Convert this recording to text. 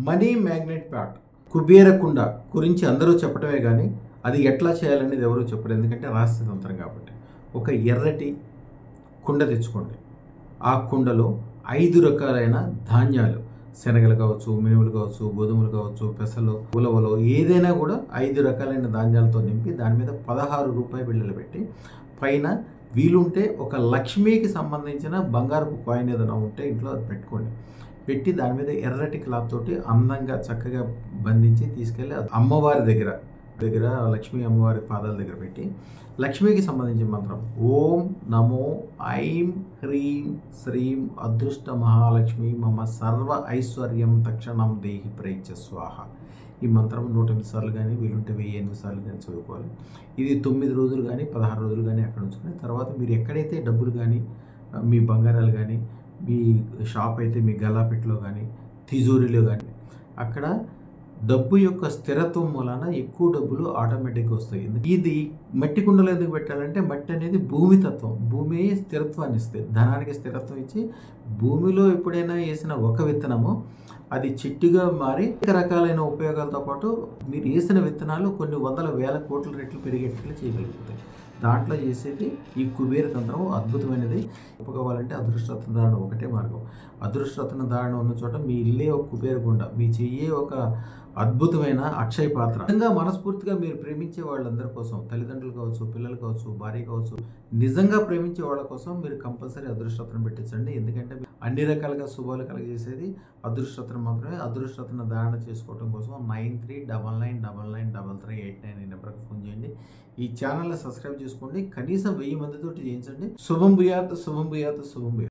Money magnet Pat Kubera కుండ గురించి అందరూ చెప్పడమే కానీ అది ఎట్లా చేయాలనేది ఎవరూ చెప్పరు, ఎందుకంటే రహస్య తంత్రం కాబట్టి. ఒక ఎర్రటి కుండ తెచ్చుకోండి. ఆ కుండలో 5 రకాలైన ధాన్యాలు, శనగలు కావచ్చు, మినుములు కావచ్చు, గోధుమలు కావచ్చు, పెసలు, ఉలవలు, ఏదైనా కూడా 5 రకాలైన ధాన్యాలతో నింపి దాని మీద 16 రూపాయి బిళ్ళలు పెట్టి పైన వీలుంటే ఒక లక్ష్మీకి సంబంధించిన బంగారపు కాయిన్ ఏదైనా ఉంటే ఇంట్లో అది పెట్టుకోండి. పెట్టి దాని మీద ఎర్రటి క్లాత్ తోటి అందంగా చక్కగా బంధించి తీసుకెళ్ళి అమ్మవారి దగ్గర లక్ష్మీ అమ్మవారి పాదాల దగ్గర పెట్టి లక్ష్మీకి సంబంధించిన మంత్రం ఓం నమో ఐం హ్రీం శ్రీం అదృష్ట మహాలక్ష్మి మమ సర్వ ఐశ్వర్యం తక్షణం దేహి ప్రేక్ష స్వాహ. ఈ మంత్రం 108 సార్లు కానీ వీలుంటే 1008 సార్లు కానీ చదువుకోవాలి. ఇది 9 రోజులు కానీ 16 రోజులు కానీ అక్కడ ఉంచుకొని తర్వాత మీరు ఎక్కడైతే డబ్బులు కానీ మీ బంగారాలు కానీ మీ షాప్ అయితే మీ గల్లాపెట్టులో కానీ తిజోరీలో కానీ అక్కడ డబ్బు యొక్క స్థిరత్వం వలన ఎక్కువ డబ్బులు ఆటోమేటిక్గా వస్తాయి. ఇది మట్టి కుండలో ఎందుకు పెట్టాలంటే మట్టి అనేది భూమి తత్వం, భూమి స్థిరత్వాన్ని ఇస్తుంది, ధనానికి స్థిరత్వం ఇచ్చి భూమిలో ఎప్పుడైనా వేసిన ఒక విత్తనము అది చెట్టుగా మారి రకరకాలైన ఉపయోగాలతో పాటు మీరు వేసిన విత్తనాలు కొన్ని వందల వేల కోట్ల రెట్లు పెరిగేటట్లు చేయగలుగుతాయి. దాంట్లో చేసేది ఈ కుబేర తంత్రం అద్భుతమైనది. ఒప్పుకోవాలంటే అదృష్టరత్న ధారణ ఒకటే మార్గం. అదృష్టరత్న ధారణ ఉన్న చోట మీ ఇల్లే ఒక కుబేర గుండ, మీ చెయ్యే ఒక అద్భుతమైన అక్షయ పాత్ర. నిజంగా మనస్ఫూర్తిగా మీరు ప్రేమించే వాళ్ళందరి కోసం, తల్లిదండ్రులు కావచ్చు, పిల్లలు కావచ్చు, భార్య కావచ్చు, నిజంగా ప్రేమించే వాళ్ళ కోసం మీరు కంపల్సరీ అదృష్టరత్నం పెట్టించండి. ఎందుకంటే అన్ని రకాలుగా శుభాలు కలిగజేసేది అదృష్టరత్నం మాత్రమే. అదృష్టరత్న ధారణ చేసుకోవడం కోసం 9399993389 ఈ నెంబర్కి ఫోన్ చేయండి. ఈ ఛానల్ని సబ్స్క్రైబ్ చేసుకోండి. కనీసం 1000 మందితోటి చేయించండి. శుభం భూయాత్, శుభం భూయాత్, శుభం భూయాత్.